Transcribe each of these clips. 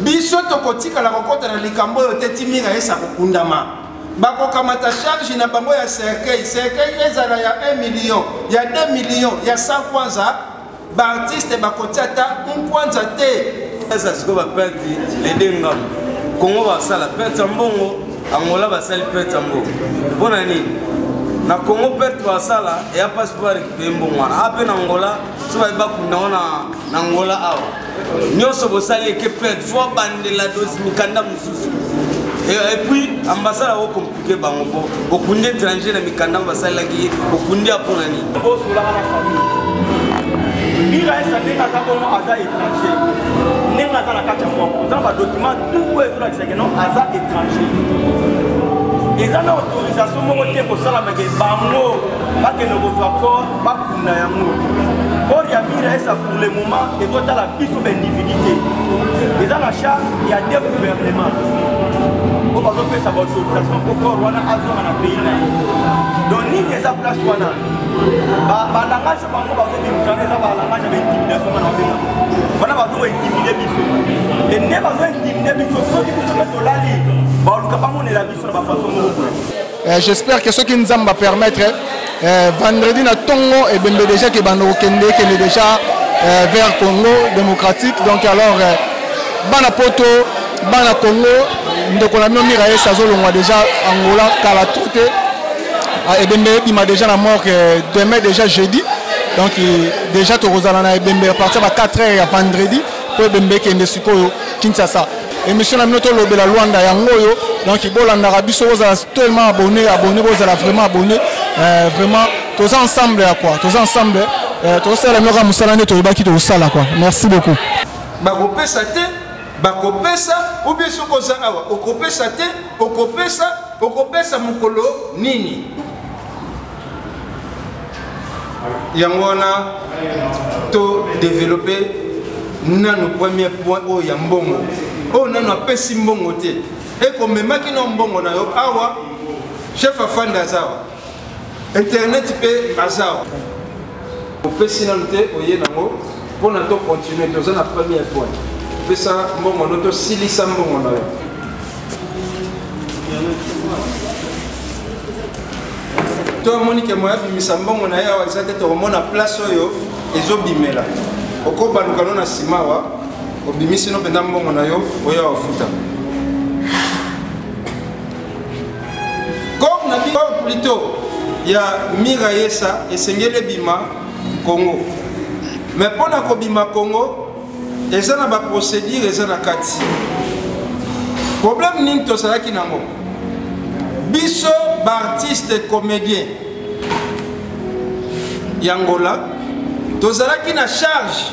biso tokotika la kokota na likambo yo te timira esa kokundama bakokamata charge na bango ya cercueil ezala ya 1 million ya 2 million ya 100 kwanza baartiste bakotiata kwanza te eza siko bapeti ledengam Congo basala peti mbongo Angola basali peti mbongo mpona nini na Congo peti basala eya passeport récupéré mbongo wana ape na Angola so bayeba kunda na Angola awa nyonso bosali eke peti fo bandela dosi mikanda mosusu et puis ambassade a compliqué bango au kundi étranger na mikanda basala ki au kundi apona ni bo sola na famille mira esa nenga ka bomo aza étranger nenga za na kati ya moko za ba document tout est là que non aza étranger eza na autorisation moko te ko sala meke bango ba ke no bo accord ba kuna yango or ya mira esa pour le moment et vota la biso individualité eza na charge ya deux gouvernements. On va faire sa autorisation pour corps wana azoma na pays na donc ni eza place wana ba langage bango ba zo dimutana eza ba langage ba intimidation na benga wana ba zo intimider biso et ne ba zo intimider biso so biso to lali ba luka bango ne la biso na ba façon moko. J'espère que ce qui nous va permettre vendredi na Tongo et Bembe déjà que bando kende qui est déjà vers Congo démocratique donc alors bana poto bana Congo ndeko na mira esa zolongwa déjà Angola kala toute et Bembe il m'a déjà la mort demain déjà jeudi donc déjà to rozala na Bembe à partir de 4h à vendredi pour Bembe kende sikoyo Kinshasa et monsieur Naminoto lobela Luanda yangoyo donc il bolanda rabiso rozala tellement abonné rozala vraiment abonné vraiment tous ensemble à quoi tous ensemble tous ça la musala ne to baki to sala quoi merci beaucoup bakopesa te bakopesa ou bien sokoza awa okopesa te okopesa mukolo nini yangona to développer nano premier point o ya mbongo o nano apesi mbongo te e ko memaki no mbongo na yo awa chef afanda zawa internet pe azawa opesi nano te oye nango pona to continuer to na premier point pesa mbongo no to silisa mbongo na yo to monique moya bimisa mbongo na yo ezate to mona place oyo ezobimela okoba lukano na simawa obimisi no penda mbongo na yo oya wafuta comme na biso plutôt ya mira yesa esengele bima Congo mais pona ko bima Congo ezana ba procédure ezana kati problème nini to salaki nango biso ba artiste comédien yangola to salaki na charge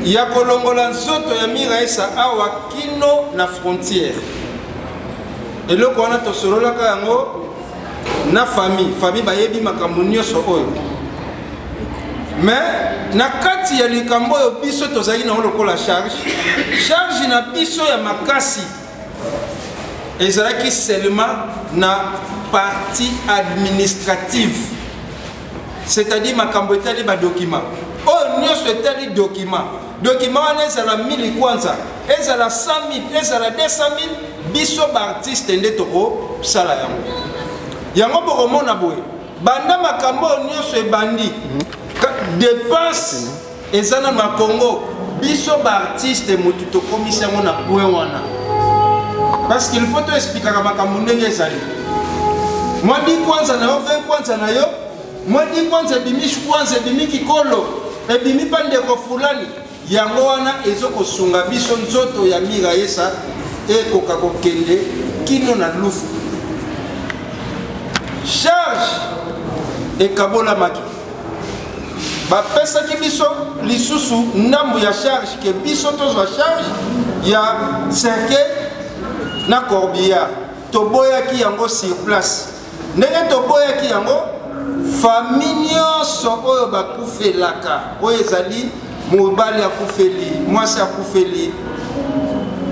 ya kolongola nzoto ya mira esa awa kino na frontière eloko wana to sololaka yango na famille bayebi makambo nyonso oyo mais na kati ya likambo oyo biso tozali na lokola charge na biso ya makasi ezalaki seulement na partie administrative c'est-à-dire makambo etali ba document oyo nyonso etali document wana ezala 1000 kwanza ezala 100 000 ezala 200 000 biso ba artiste nde toko sala yango bokomona boye banda makambo nyonso ebandi dépense ezana na Congo biso ba artiste motu to komisa ngo na point wana parce qu'il faut to expliquer makambo ndenge ezali moi di kwanza na yo 20 kwanza na yo moi di kwanza bimishi kwanza bimiki kolo ebimi pande ko fulani yango wana ezokosunga biso nzoto ya mira yesa ekoka kokende kino na lufu charge ekabola maki bapesaki biso lisusu ndambu ya charge ke biso tozwa charge ya cercueil na corbillard toboyaki yango sur place ndenge toboyaki yango famille nyonso oyo bakufelaka oyo ezali mobali akufeli mwasi akufeli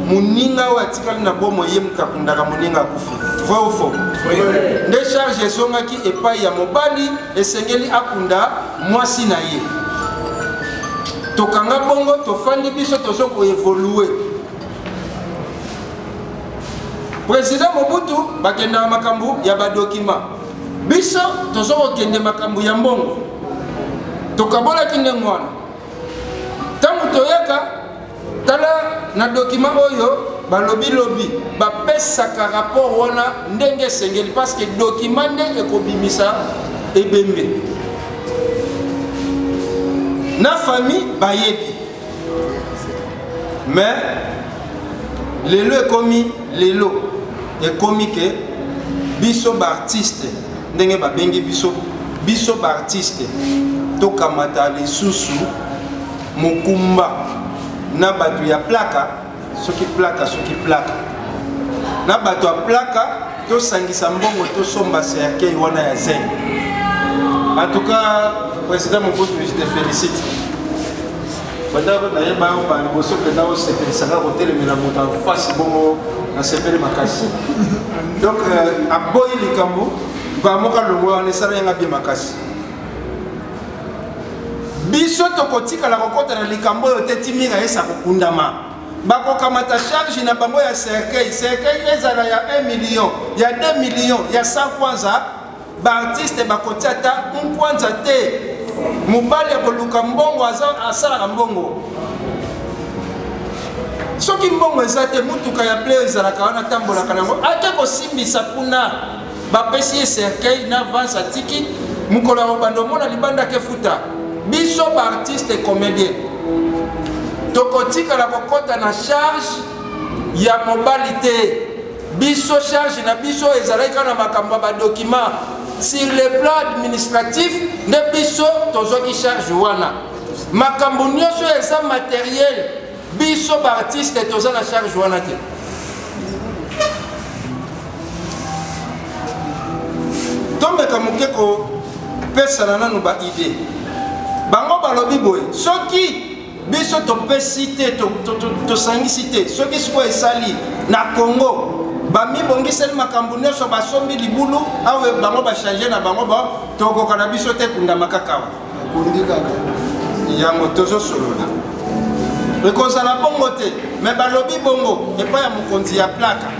muninga oyo atikali na bomo ye mukakundaka muninga akufi vrai ou faux nde charge ezongaki epai ya mobali esengeli akunda mwasi na ye tokanga bongo tofandi biso tozo ko évoluer. Président Mobutu bakenda makambu ya ba document. Biso tozo ko kende makambu ya mbongo. Tokabola kinde ngwana. Tangu toyaka tala na document oyo balobi lobi bapesaka rapport wana ndenge sengeli parce que document nde ekobimisa ebembe. Na famille bayebi. Mais lelo ekomi lelo ekomi ke biso ba artiste ndenge babengi biso ba artiste tokamata lisusu mukumba na batu ya plaka soki plaka na batu ya plaka to sangisa mbongo to somba cercueil wana ya zen. En tout cas, président Mobutu, je te félicite. Madame Nayeba ba liboso pe na o sepelisa hotel mais la monta face bongo na sepeli makasi. Donc aboyi likambo ba moka longo na sala nga bi makasi. Biso tokotika la kokota na likambo yo tetimira esa kokundama. Bako kamata charge na bango ya cercueil ezala ya 1 million, ya 2 millions, ya 100 kwanza ba artiste bakotiata kwanza te. Mobali ya koluka mbongo asala mbongo. Soki mbongo ezate mutuka ya play ezalaka wana tambola kanango ate kosimbisa kuna bapesi cercueil na avance atiki mukola obando mona libanda ke futa. Biso ba artiste comédien tokotika la kokota na charge ya mobilité. Biso charge na biso ezalaka na makambo ba document sur le plan administratif de biso tozoki charge wana. Makambo nyonso eza matériel biso ba artiste toza na charge wana te. Tombe kamukeko pesa na nanu ba idée. Bango balobi boy soki biso to pesite to sangisite soki siko esali na Congo bami bongiseli makambo nyonso basombi libulu awe bango ba changer na bango ba tokoka na biso te kunda makakawa kundika yango tozo solola rekozala bongo te mais balobi bongo epa ya mokonzi ya plaka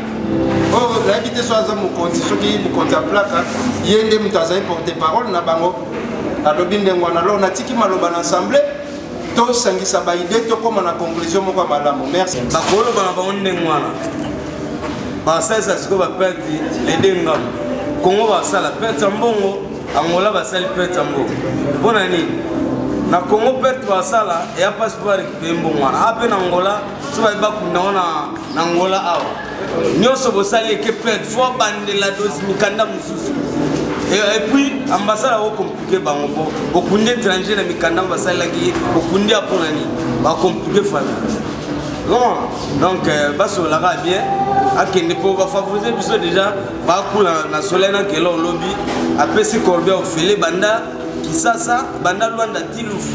oh la habité so aza mokonzi soki mokonzi ya plaka yende mutu azali porte parole na bango alobi ndengo na lo natiki maloba na assemblée to sangisa ba idée to koma na conclusion moko malamu. Merci bakolo bana ba ndengo wana basasa siko ba perdi les dengam kongo basala perte mbongo angola basali perte mbongo bona nini na kongo perte basala ya passeport récupérer mbongo wana ape na angola so ba bakunda wana na angola awa nyoso bosali ke perte fo bandela dosi mikanda mususu. Et puis, ambassade est compliqué, au Kundi étranger, les Mikanda, au Kundi à Ponani, va compliquer donc, basso la bien, à qui ne peut pas favoriser, puisque déjà, beaucoup la solena qui est là au lobby, après ce corbet au filet, banda, qui ça, banda loin d'Atilouf,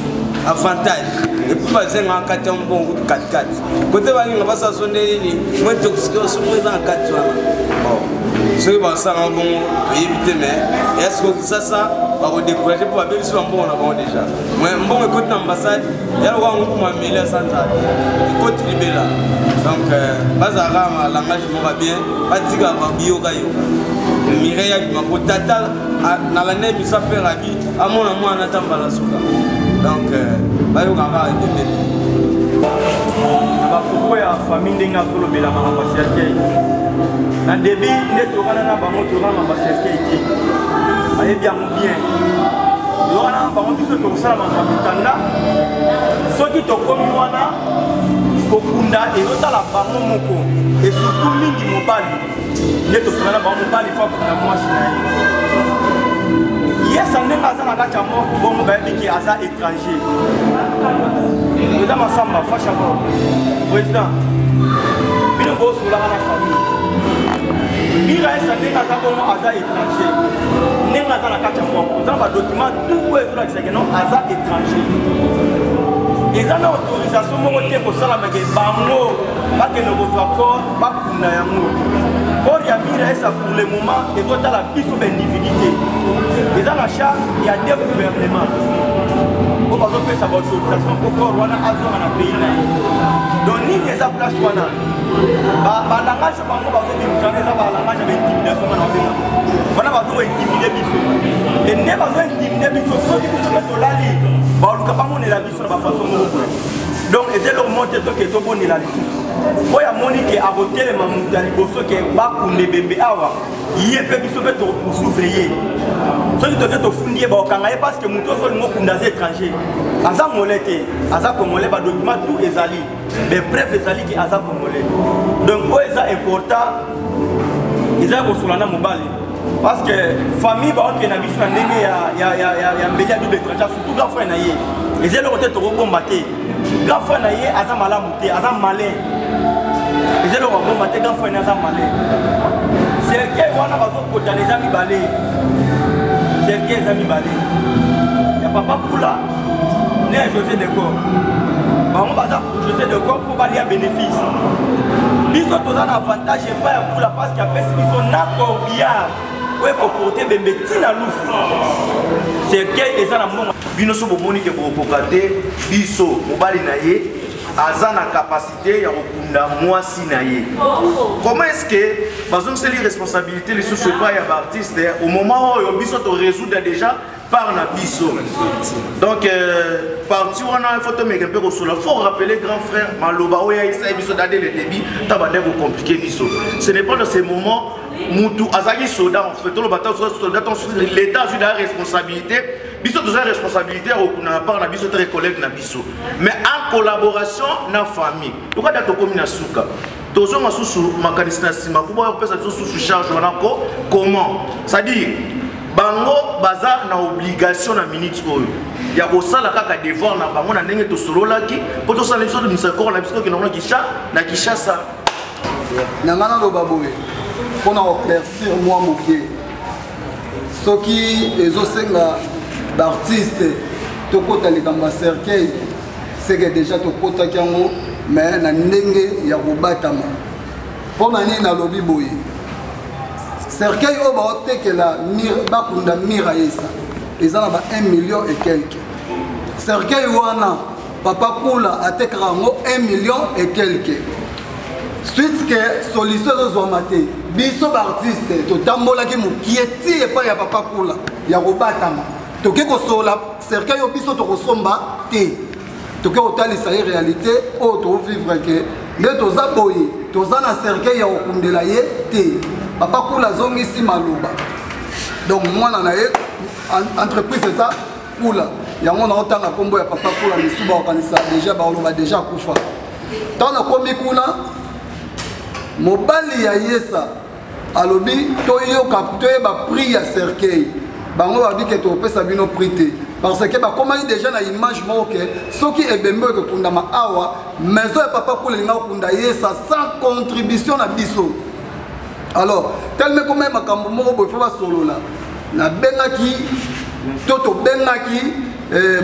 avantage. Et puis, bah, c'est un 4 bon 4-4. Côté, on va s'assurer, moi, toxique, on se met dans 4 ceux qui vont s'en éviter, mais est-ce que ça va décourager pour aller sur un bon déjà. Moi, bon, écoute l'ambassade, il y a un groupe qui m'a mis à Santa. Écoute, il est là. Donc, Bazara, la langage va bien, Patika va bio gayo. Mireille, ma potata, dans l'année, il s'appelle Rabi, à mon amour, on attend la souka. Donc, Bayo Gava est de pourquoi la famille n'a pas fait la maman na début ne tokana na bango tokana ba cercueil aye bien tokana bango biso tokosala makanda soki tokomi wana kokunda ezotala bango moko et surtout mingi mobali ne tokana bango mobali fa kuna mwasi na ye yesa ndenge aza na kati ya moko bongo bayebiki aza étranger eza masamba fasha président bino bosolaka na famille Mira esa ndenge aza bongo aza étranger ndenge aza na kati ya moko oza na badocument tout oyo ezolakisa ke non aza étranger eza na autorisation moko te kosalamake bango bakende kozwa corps bakunda yango corps ya Mira esa pour le moment ezotala biso baindividu te eza na charge ya deux gouvernement po bazopesa baautorisation po corps wana azonga na pays na ye donc nini eza place wana balangage bango bazobimisana eza balangage ya baintimidation wana babenga wana bazointimide biso e nde bazointimide biso soki biso mpe tolali baoluka bamonela biso na bafaçon moko boye donc eza eloko mo te toke tobonela lisusu oyo amoni ke akotelema moto ya liboso ke bakunde bembe awa ye mpe biso mpe tosouffre ye soki toke tofundi ye baokanga ye parce que moto ozo olingi okunda aza étranger aza mole te aza congolais badocument tout ezali bebref ezali ke aza congolais donc oyo eza important eza ya kosola na mobali parce que famille baoke na biso na ndenge ya mbeli ya double étranger surtout grand frère na ye eza eloko te tokobomba te grand frère na ye aza malamu te aza malin eza eloko abomba te grand frère na aza malin cercueil wana bazokotana eza mibale cercueil eza mibale ya papa kula ne ya José Decor bango baza José Decor mpo balia bénéfice biso toza na avantage epai ya kula parce que apesi biso na corbillard oyo ekoporte bembe ntina lufu cercueil eza na mbongo bino so bomoni ke bokokoka te biso mobali na ye aza na capacité ya kokunda mwasi na ye comment est-ce que bazongiseli responsabilité lisusu epai ya baartiste au moment oyo biso torésoudre déjà par na biso donc parti wana il faut tomeka mpe kosola faut rappeler grand frère maloba oyo aisa biso dade le débit ta bande compliqué biso ce n'est pas dans ces moments mutu azaki soda en fait tolo bata soda l'état a eu la responsabilité biso toza responsabilité na part na biso très collègue na biso mais en collaboration na famille pourquoi dato komi na suka tozo masusu makanisi na sima kuba pesa sous charge wana ko comment ça dit bango baza na obligation na minute oyo ya kosala kaka devoir na bango na ndenge tosololaki po tosala biso de misakoro na biso ke na Kinshasa na ngana lo baboye pona éclaircir moi mokie soki ezosenga d'artiste tokota likamba cercueil c'est que déjà tokota kiango mais na ndenge ya kobatama pona nini na lobi boye cercueil o baotekela bakunda mira yesa eza na ba 1 million et quelques cercueil wana papa kula atekaka yango 1 million et quelques suite que solution ezozwama te biso baartiste totambolaki mokie ti epai ya papa kula ya kobatama toke kosola cercueil oyo biso tokosomba te toke kotalisa ye réalité oyo tokovivre ke nde toza boye toza na cercueil ya kokundela ye te papa kula azongisi maloba donc mwana na ye entreprise eza kula yango naotanga nkombo ya papa kula misu baokanisa déjà baoloba déjà kufa ntango nakomi kuna mobali ya yesa alobi toyeba prix ya cercueil bango babi ke topesa bino prix te parce que bakomaki déjà na image moko ke soki ebembe oyo ekokundama awa maison ya papa kula elinga kokunda yesa sans contribution na biso alors tellement comme makambo moko boye fo basolola nabengaki to tobengaki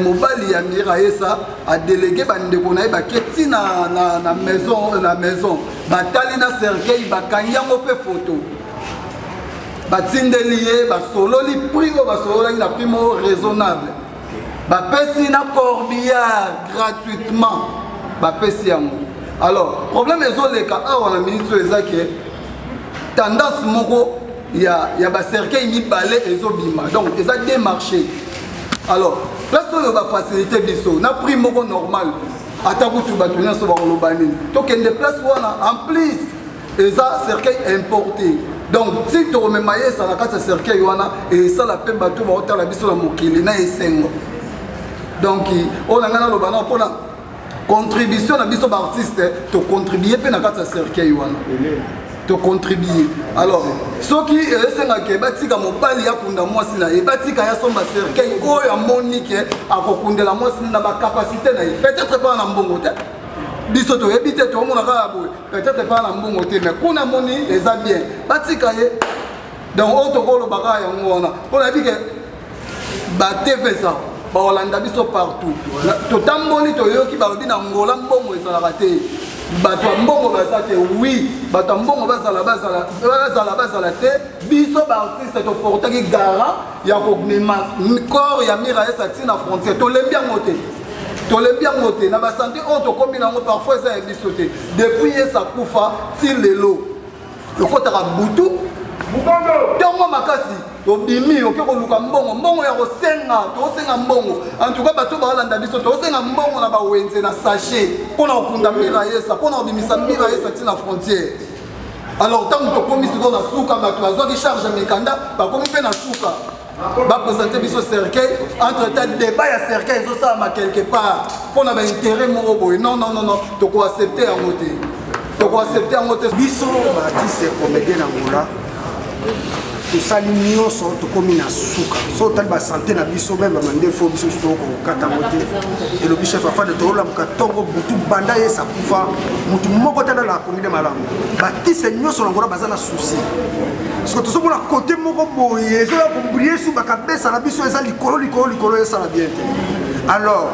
mobali ya mira yesa a délégué bandeko na ye baketi na maison batali na cercueil bakangi yango mpe photo batindeli ye basololi prix oyo basololaki na prix moko raisonnable bapesi na corbillard gratuitement bapesi yango alors problème ezoleka awa na minute oyo eza ke tendance moko ya bacercueil mibale ezobima donc eza démarché alors place oyo bafacilité biso na prix moko normal ata kutu bato nyonso bakoloba nini tokende place wana en plus eza cercueil importé donc ti tokomema ye esala kati ya cercueil wana esala mpe bato baotala biso na mokili na esengo donc oyo na ngai naloba na mpona contribution na biso baartiste tocontribue mpe na kati ya cercueil wana tocontribue alors soki esengaka batika mobali akunda mwasi na ye batika ya somba cercueil oyo amoni ke akokundela mwasi na bacapacité na ye peut-être pas na mbongo te biso toyebi te tomona kaka boye peut-être pas na mbongo te mais kuna moni eza bien batika ye donc oyo tokolobaka yango wana mpona yebi ke batevesa baolanda biso partout totamboli toyoki balobi na ngola mbongo ezalaka te bato mbongo baza te oui bato mbongo bazala te biso baartiste toportaki gara ya komema corps ya Miraesa tina frontière tolembi yango te na basanté oyo tokomi nango parfois eza ya biso te depuis ye sakufa ti lelo lokotaka butu ntongo makasi tobimi oke koluka mbongo ya tosenga mbongo en tout cas bato balanda biso tosenga mbongo na bawenze na sachet mpona kokunda Miraesa mpona kobimisa Miraesa tina frontière alors ntango tokomi siko na suka bato bazwaki charge mikanda bakomi mpe na suka baprésente biso cercueil entre temps débat ya cercueil ezosalama quelque part mpona baintérêt moko boye non tokoaccepte yango te biso baartiste comédien na ngola tosali nyonso tokomi na suka so tali basanté na biso meme bamandefo biso tokokata ngo te elobi chef afade tolamuka ntongo butu banda ye sakufa mutu moko te adala akomide malamu baartiste nyonso na ngola baza na susi parce que tozomona kote moko boye ezoya kobrie su bakabesa na biso eza likolo esala bien te alors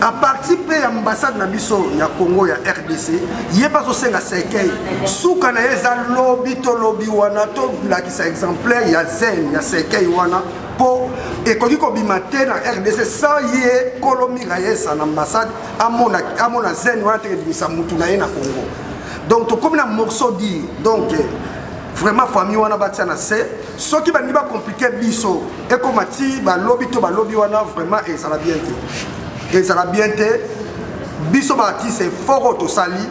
à partir de l'ambassade na biso ya Congo ya RDC yeba zo senga cercueil suka na eza lobby wana to lakisa exemplaire ya zen ya cercueil wana po ekoki kobima te na RDC sans ye kolo Miraesa na ambassade amona zen wana te ebimisa mutu na ye na Congo donc tokomi na morceau dit donc vraiment famille wana batia na se soki bandi ba compliqué biso ekomati ba lobby wana vraiment ezala bien te ezala bien te biso baartiste fort tosali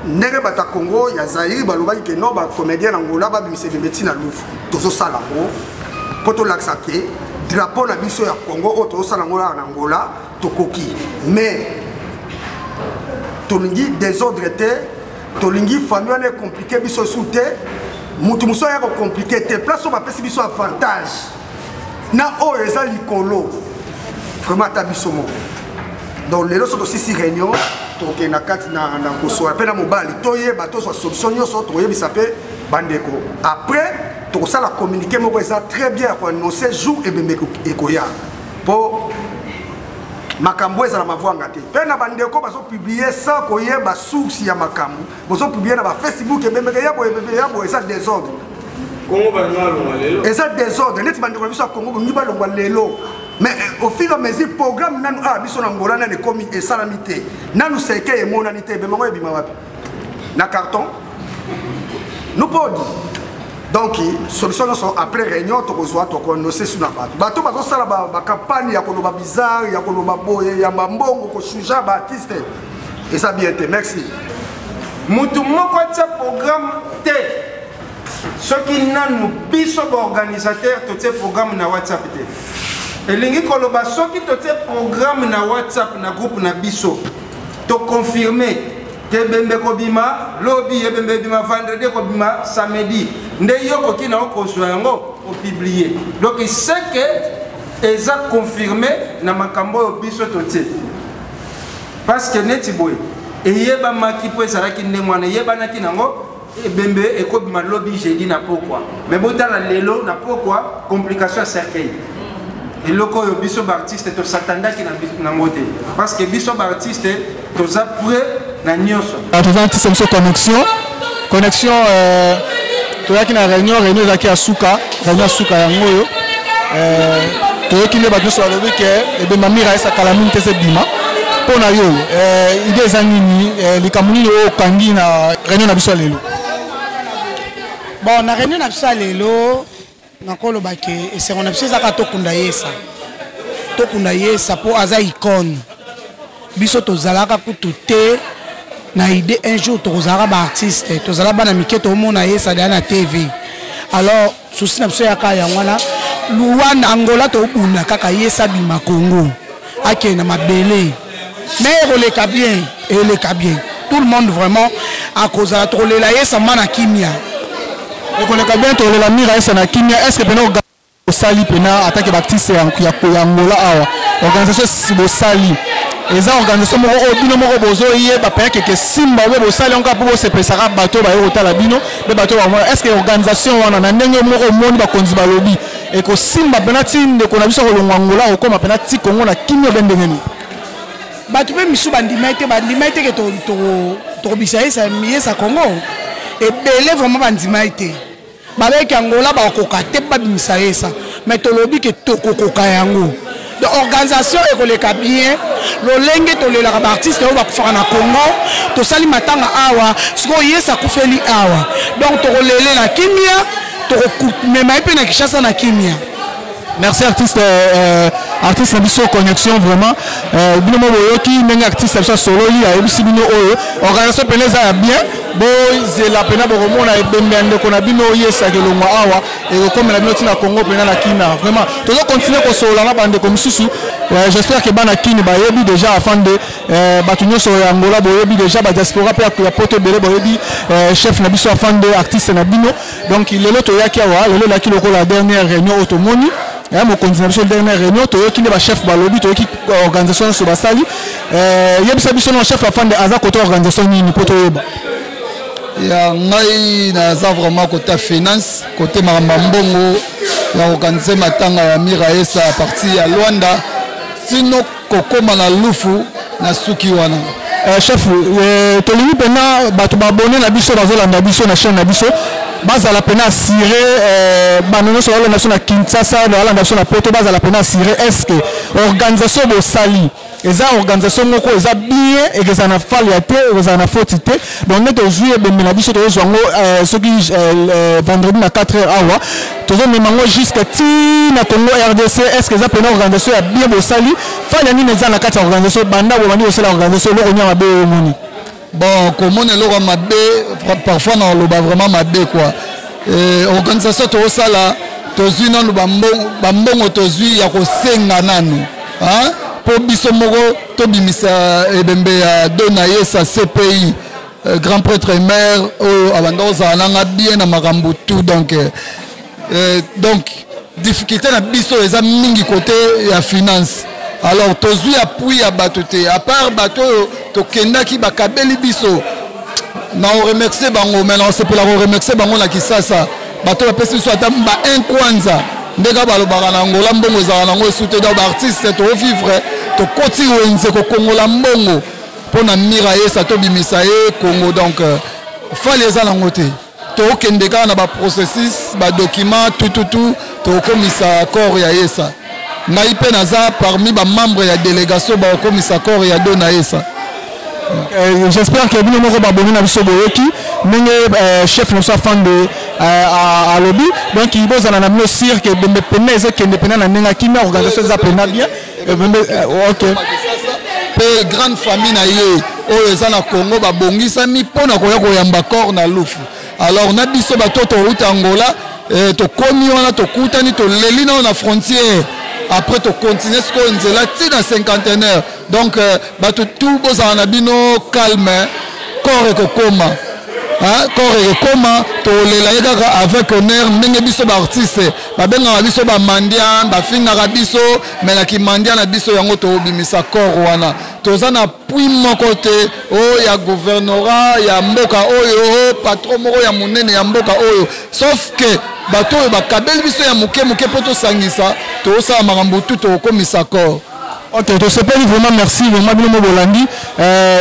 ndenge bata Congo ya Zaïre balobaki ke no bacomédien na ngola babimisa bemeti na lufu tozosala ngo po tolakisa ke drapeau na biso ya Congo oyo tozosala ngo na ngola tokoki mais tolingi désordre te tolingi famille wana compliqué biso su te mutu muso ya compliqué te place oyo bapesi biso avantage na oyo eza likolo vraiment tabiso moko donc lelo soto sisi réunion toke na kati na kosoa pe na mobali toyeba tozwa solution nyonso toyebisa pe bandeko après tokosala communiquer moko eza très bien ko annoncer jour ebembe ekoya po makambo ezala mavwanga te pe na bandeko bazo publier sans koyeba source ya makambo bazo publier na ba Facebook ebembe yabo eza désordre Congo balonga lelo eza désordre neti bandeko biso Congo ngi balonga lelo. Mais au fil et à mesure, le programme nanu a biso na ngola na komi et salamité. Nanu seke e monanité be mango e bima wapi. Na carton. Nous pas dit. Donc solution sont après réunion to kozwa to connaisser sur la bato. Bato bazo sala ba campagne ya koloba bizarre, ya koloba boye, ya mbongo ko shuja ba artiste. Et ça bien te. Merci. Mutu moko tsa programme te. Ce qui nanu biso organisateur to tsa programme na WhatsApp te. Elingi koloba soki tote programme na WhatsApp na groupe na biso to confirmer que bembe ko bima lobby bembe bima vendredi ko bima samedi nde yoko ki na ko yango o publier donc c'est que eza confirmé na makambo biso tote parce que neti boy eyeba maki po ezala ki nde mwana yeba na ki nango bembe e ko bima lobby jeudi na pourquoi mais botala lelo na pourquoi complication cercueil. Et loko yo biso artiste to satanda ki na ngote parce que biso artiste to za prêt na nyonso to za artiste so connexion to yaki na réunion zaki asuka réunion asuka yango yo to yaki le bato so alobi ke be mamira esa kalamine te se bima pona yo idée za nini likamuni yo kangi na réunion na biso lelo bon na réunion na biso lelo nakolo bake esengo na biso ezaka tokunda yesa po aza icône biso tozalaka kutu te na idée un jour tokozalaka baartiste tozala bana mike tomona yesa na TV alors souci na biso yaka yango wana luwana Angola tobuna kaka yesa bima Congo ake na mabele mais eleka bien tout le monde vraiment à cause de trolela yesa mana kimia. Et qu'on est bien tourné la Miraesa na Kimia. Est-ce que nous au sali pena attaque baptiste en Angola awa organisation si bo sali eza organisation moko bino moko bozo yé ba pa que simba bo sali encore pour se pesara bateau ba yota bino be bateau ba est-ce que organisation wana na ndenge moko moni ba konzi ba lobby et que simba penati de ko na biso ko Angola o koma penati Congo na Kimia bendengeni. bato mpe misu bandima ete ke tokobisa yesa Congo ebele vraiment bandima ete babeki Angola bakoka te babimisa yesa mais tolobi ke tokokoka yango de organisation ekoleka bien lolenge tolelaka baartiste oyo bakufaka na Congo tosali matanga awa sikoyo yesa kufeli awa donc tokolele na kimia tokomema mpe na Kinshasa na kimia. Merci artiste artiste Nabiso connexion vraiment bino mo boyoki ndenge artiste Nabiso solo li a ebisi bino oyo organisation peneza ya bien bo zela pena bo komona ebembe ko na bino yesa kelongwa awa et comme la bino tina Congo pena na kina vraiment tozo continuer ko solo na bande comme susu j'espère que bana kini ba yebi déjà afin de batunyo so ya Angola bo yebi déjà ba diaspora pe ya poto bele bo yebi chef Nabiso afin de artiste na bino donc il est l'autre yaki awa lelo la kilo ko la dernière réunion automoni mon continuation de dernière réunion to yoki ba chef balobi to yoki organisation so basali yebisa biso no chef afin de aza côté organisation ni poto yeba ya ngai na za vraiment côté finance côté mbongo ya organiser matanga ya Miraesa à partir ya Luanda sino kokoma na lufu na suki wana chef tolingi pena bato babone na biso bazolanda biso na chaîne na biso bazala pena assurer banono so la nation na Kinshasa la nation na Poto bazala pena assurer est-ce que organisation bo sali eza organisation moko eza bien et que ça na fali ate eza na faute te donc net aujourd'hui be na biso to zongo soki vendredi na 4h awa tozo memango jusqu'à ti na Congo RDC est-ce que eza pena organisation ya bien bo sali fali ni eza na kati ya organisation banda bo bandi osala organisation lo konya mabe moni. Bon, comme on est là, parfois on le vraiment mabe quoi. Organisation tout ça là, tous unis nous bambon tous unis ya kosenga nanu. Hein? Pour bisomoro, to bimisa ebembe ya donaye sa CPI, grand prêtre et maire, abandoza ananga bien na makambo tout donc difficulté na biso eza mingi côté ya finance. Alors tozui appui à batoté à part bateau to kenda ki bakabeli biso na remercier bango mais non c'est pour la remercier bango na Kisasa bateau la pesi so ata ba un kwanza ndeka balobaka na Angola mbongo za na ngo soute da ba artiste to vivre to koti wenze ko Kongola mbongo pona Miraesa to bimisa e Congo donc fallait za na ngote to kendeka na ba processus ba document tout to komisa corps ya yesa naipe naza parmi ba membres ya délégation ba komisa corps ya donaesa. J'espère que vous n'aurez pas bonné na biso boyoki ndenge chef no sa fan de à lobby donc il boza na mino sir que bembe pena eze kende pena na ndenge kimi organisation za pena bien OK pe grande famille na ye oyo eza na Congo ba bongisa mi pona koya koyamba corps na lufu alors na biso ba toto uta Angola to komi wana to kutani to leli na frontière. Après tu continues ce qu'on dit là, tu dans cinquantenaire. Donc tout besoin na bino calme, corps et coma. Hein, corps et coma, to le avec honneur, ndenge biso ba artiste, ba benga biso ba mandian, ba finga biso, mais la ki mandian na biso yango to bimisa corps wana. Toza na pui mon côté, oh ya gouvernorat, ya mboka oyo, patron moko ya munene ya mboka oyo. Sauf que bato bakabeli biso ya muke poto sangisa to sa makambo tout to komisa corps. OK, to sepeli vraiment merci vraiment bino bolandi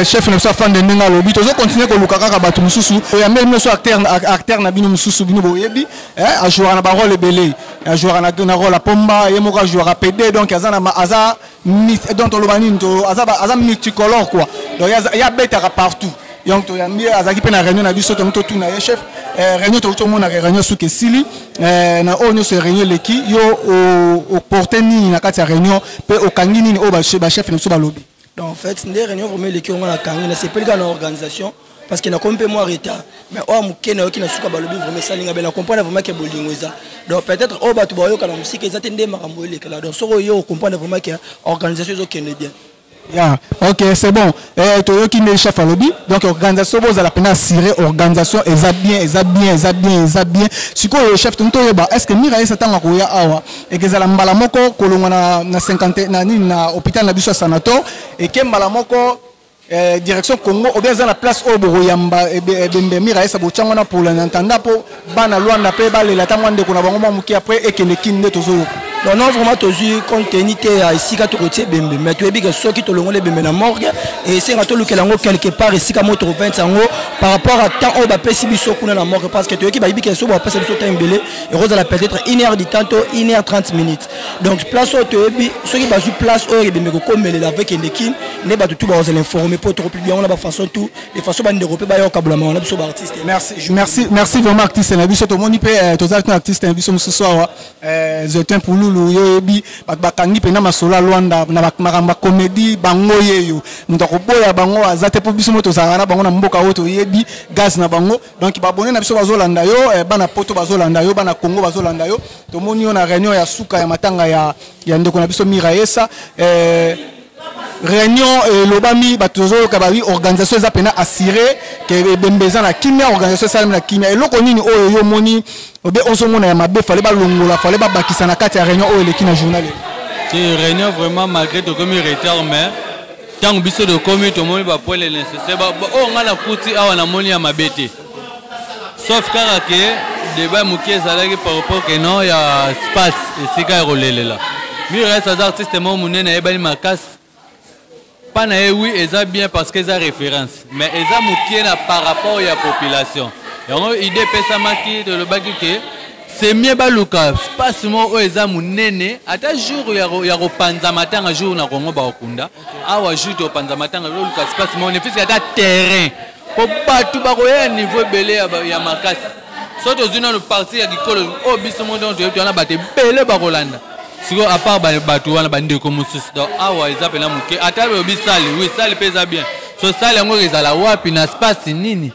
chef na sa fan de ndinga lobi to zo continuer ko luka kaka bato mususu ya même so acteur na bino mususu bino boyebi a jouer na ba rôle belé a jouer na rôle pomba ye moko jouer a PD donc aza donc lo bani to aza multicolore quoi donc ya betaka partout donc to yambi azaki pe na réunion na biso to tout na chef réunion to mona réunion sous kesili na onyo se réunion leki yo au porter ni na kati ya réunion pe au kangini ni o ba chef na so ba lobby donc en fait des réunions vraiment leki on a kangina c'est pas dans l'organisation parce qu'il a comme peu moins retard mais o mukena qui na suka ba lobby vraiment salinga be na comprendre vraiment que bolingo ça donc peut-être o ba to ba yo kana musique ezate nde makambo leki là donc so yo comprendre vraiment que organisation zo kende bien. Yeah, OK, c'est bon. Toyoki ne chef à lobby. Donc organisation vous à la peine assurer organisation eza bien. Siko le chef tonto yoba est-ce que Miraesa tanga koya awa et que za mbala moko kolonga na 50 na hôpital na biso sanato et que mbala moko direction Congo ou bien za na place au Boyamba bembe Miraesa bochango na pour l'entendre pour bana Luanda pe balela tamwande kuna bango muki après et que ne kinde tozo. donc non vraiment tozwi compte tenu te ya esika tokotie bembe mais toyebi ke soki tolongoli bembe na morgue et esenga tolukela yango quelque part esika mo tokovinte yango par rapport à temps oyo bapesi biso kuna na morgue parce que toyoki bayebi ke so bapesa biso temps ebele ekozala peut-être 1 heure du temps to 1 heure 30 minutes donc place oyo toyebi soki bazwi place oyo ebembe kokomelela avec endekine nde bato tu bazala informer mpo tokopublie yango na bafaçon tout de façon bandeko mpe bayokabulama wana biso baartiste merci vraiment artiste na biso tomoni mpe tozalaki na artiste na biso mosusu awa zetin pululu yo yebi bato bakangi mpena masolo ya lwanda na makambo ya comédie bango yeyo moto akoboya bango aza te mpo biso mo tozalaka na bango na mboka oyo toyebi gaz na bango donc babone na biso bazolanda yo bana poto bazolanda yo bana congo bazolanda yo tomoni yo na réunion ya suka ya matanga ya ndeko na biso Miraesa réunion lobami batozoyoka babi organisation eza pena assuré ke bembeza na kimia organisation salami na kimia eloko nini oyo yo moni obe ozomona ya mabe fale balongola fale babakisa na kati ya réunion oyo eleki na journal c'est réunion vraiment malgré to comme retard mais tant biso de commis to moni ba poil nécessaire o ngala kuti awa na moni ya mabete sauf kaka ke débat mukie zalaki par rapport que non ya espace esika rolelela Miraesa za artiste mo munene ebani makasi pas na oui eza bien parce que eza référence mais eza mukie na par rapport à la population yango idée pesamaki de le baki que c'est mieux baluka space mo eza munene ata jour ya kopanza matanga jour na Kongo ba okunda awa jour to panza matanga luka space mo ne fisi ata terrain po batu ba koya niveau belé ya makasi soto zuna le parti ya kikolo o biso mo donc to na bate belé ba kolanda siko à part batu wana bandeko mususu donc awa eza pena muke ata be sali oui sali pesa bien so sali yango ezala wapi na space nini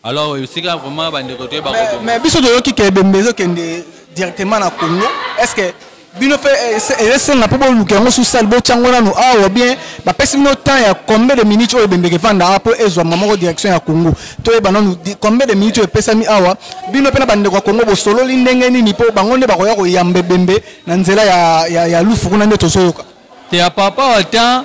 alors sika vraiment bandeko to ba ko mais biso to yoki ke bembezo kende directement na Congo est-ce que bino fait ese na po luka yango sous sali bo chango nanu awa bien ba pesi no temps ya combien de minutes oyo bembeke fanda apo ezwa mamoko direction ya Congo to e bananu combien de minutes pesa mi awa bino pena bandeko ya Congo bo solo lindenge nini po bango nde bakoya ko yambe bembe na nzela ya lufu kuna nde tozoyoka te à papa au temps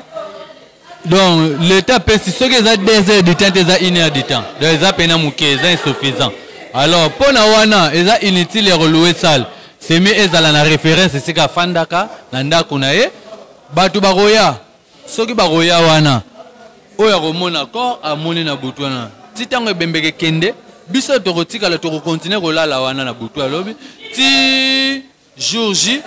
donc l'état pesi ce que ça 2 heures de temps ça 1 heure de temps donc ça pena muke ça insuffisant alors pona wana eza inutile ya relouer salle c'est mieux ezala na référence c'est ka fandaka na ndako na ye batu baroya soki baroya wana oya komona ko amoni na butu wana titango ebembeke kende biso tokotika la toko continuer kolala wana na butu alobi ti jour J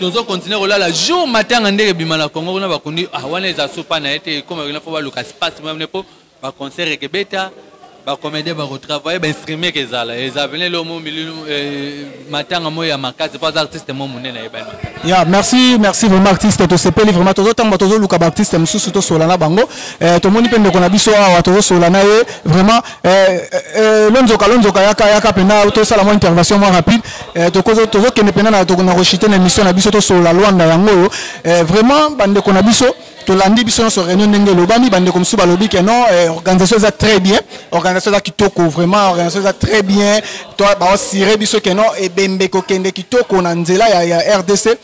tozo continuer kolala jour matin ndeke bima na Congo na bakundi wana eza sopa na ete comme il faut ba luka space même po ba concert ke beta ba comédie ba retravailler ba streamer ke zala eza venir le mo milieu matanga mo ya makasi pas artiste mo munene ebani ya merci vraiment artiste to sepeli vraiment tozo tamba tozo luka ba artiste mususu to solana bango to moni pende kona biso awa tozo solana ye vraiment lonzoka yaka pena to sala mo intervention mo rapide tozo kende pena na to na rochiter na émission na biso to sola Luanda yango vraiment bande kona biso to landi biso so réunion ndenge lobami bande comme sous balobi que non organisation ça très bien organisation ça kitoko vraiment organisation ça très bien toi ba osire biso que non e bembe ko kende kitoko na nzela ya RDC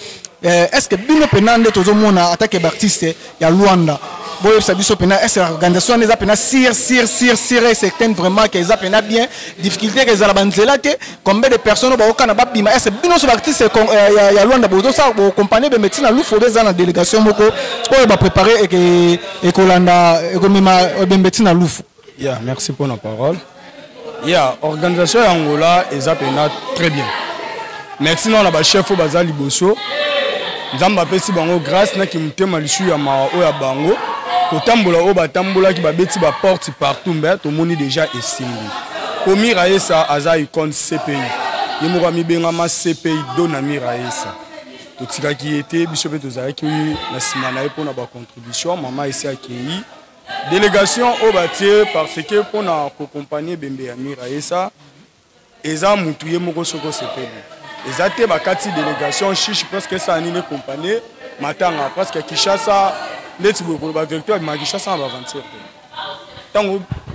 est-ce que bino penande tozo mona attaque artiste ya Luanda boye sabiso pena est organisation les apena sir certaines vraiment que les apena bien difficulté que la banzela que combien de personnes ba okana ba bima est bino so artiste ya Luanda bozo ça compagnie de médecine à Lufo des na délégation moko o ba préparer et kolanda et komima médecine à Lufo. Yeah, merci pour la parole. Yeah, organisation Angola est apena très bien. Merci non la chef Baza Liboso. Nzamba pesi bango grâce na kimutema lishu ya ma o ya bango. Kotambola o batambola ki babeti ba porte partout mais to moni déjà essimbi. Pour Miraesa aza icône CPI. Yemura mi benga ma CPI dona Miraesa. To tika ki était biso to zaki na simana pour na ba contribution mama esi akei. Délégation au bâtier parce que pour na accompagner Bembe ya Miraesa eza mutuye moko soko CPI. Ezate bakati délégation chiche parce que ça anine compagnie matanga parce que Kinshasa ndeti boko ba vecteur ma Kinshasa va avancer. Tant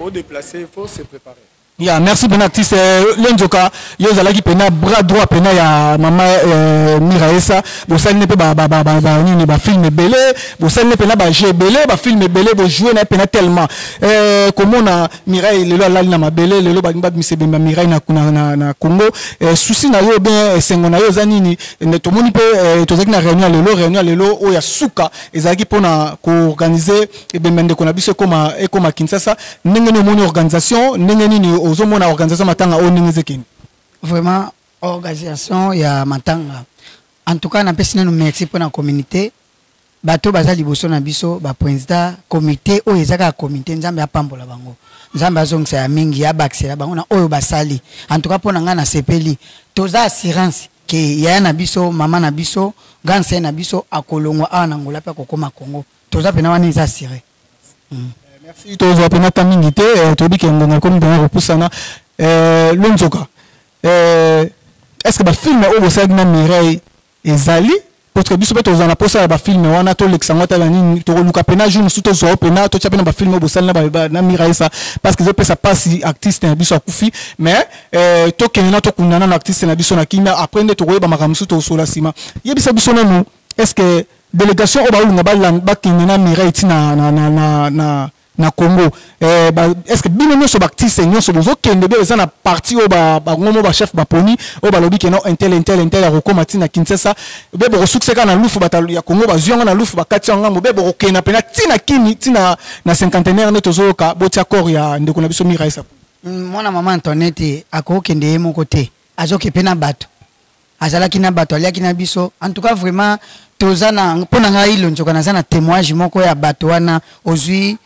au déplacer il faut se préparer. Yeah, merci bien artiste Lenzoka yo zalaki pena bras droit pena ya mama Miraesa bo sali ne pe ba ni ba film belé bo sali ne pena ba jeu belé ba film belé bo jouer na pena tellement comment na Mirai lelo la na mabele lelo ba mise bemba Mirai na Congo souci na yo bien sengo na yo zanini ne to moni pe to zaki na réunion lelo o ya suka ezaki pona ko organiser e bemende ko na biso koma Kinshasa ndenge no moni organisation ndenge nini ozomona organisation matanga o ndenge zekini vraiment organisation ya matanga en tout cas na pesi nanu merci pour la communauté bato bazali liboso na biso ba président comité o ezaka comité nzambe apambola bango nzambe azongisa ya mingi ya baxela bango na oyo basali en tout cas pona nga na sepeli toza assurance ke ya na biso mama na biso ganse na biso akolongwa ana ngola pe kokoma Congo toza pena wana isa assuré. Merci tous les pénata minité tobi ke ngonga comme dans repoussana Lonzoka est-ce que ba film o bosag na Mireille ezali parce que biso pe tozana na posa ba film wana to lexango ta nini to luka pena jour suto zo pena to chapena ba film o bosal na Mireille ça parce que zo pe ça passe artiste na biso akufi mais to kenena to kunana na artiste na biso na kimia après nde to koyeba makamsu to sola sima yebisa biso na est-ce que délégation o ba lunga ba kenena Mireille tina na Congo est-ce que bino no so bactiste nyo so bozo kende be za na parti o ba ngomo ba chef ba poni o ba lobi ke no intel a rekomati na Kinshasa be bo succès kana lufu batalu ya Congo ba zionga na lufu ba kati ngambo be bo kena pena tina kimi tina na cinquantenaire ne tozoka botia corps ya ndeko na biso Miraisa mwana mama Antoinette ako kende ye moko te azoke pena bato azalaki na bato aliaki na biso en tout cas vraiment tozana pona ngai lonjoka na zana témoignage moko ya bato wana ozui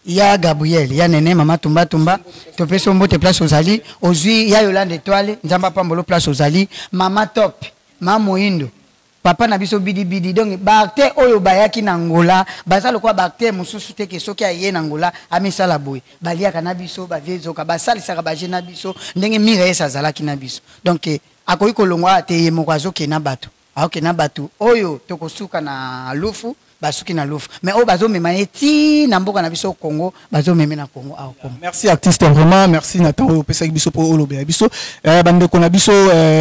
ya Gabriel ya nene mama tumba to peso mbote place ozali ozui ya Yolande étoile nzamba pambolo place ozali mama top mama moindo papa na biso bidi donc bakte oyo bayaki na Angola basalo kwa bakte mususu te ke soki aye na Angola amisala boy baliaka na biso ba viezoka basalisaka ba jena biso ndenge Miraisa zalaki na biso donc akoyi kolongwa te ye moko azoke na bato aoke na bato oyo tokosuka na lufu basuki na lufu mais o bazo mema eti na mboka na biso Congo bazo mema na Congo a Congo. Merci artiste vraiment merci Nathan o pesa biso po olobe biso bande ko na biso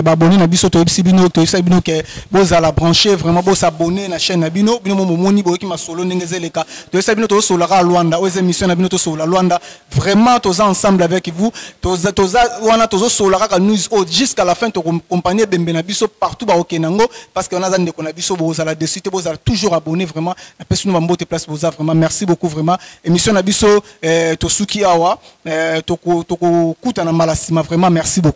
ba boni na biso to bino ke boza la brancher vraiment bo s'abonner na chaîne na bino momoni bo ki masolo ndenge zeleka to bino to sola ka Luanda o émission na bino to sola Luanda vraiment tous ensemble avec vous toza wana tozo sola ka news jusqu'à la fin to compagnie bembe na biso partout ba okenango parce que on a zande ko na biso boza la dessus boza toujours abonné vraiment la personne va monter place boza vraiment merci beaucoup vraiment émission na biso to suki awa to kuta na malasima vraiment merci beaucoup.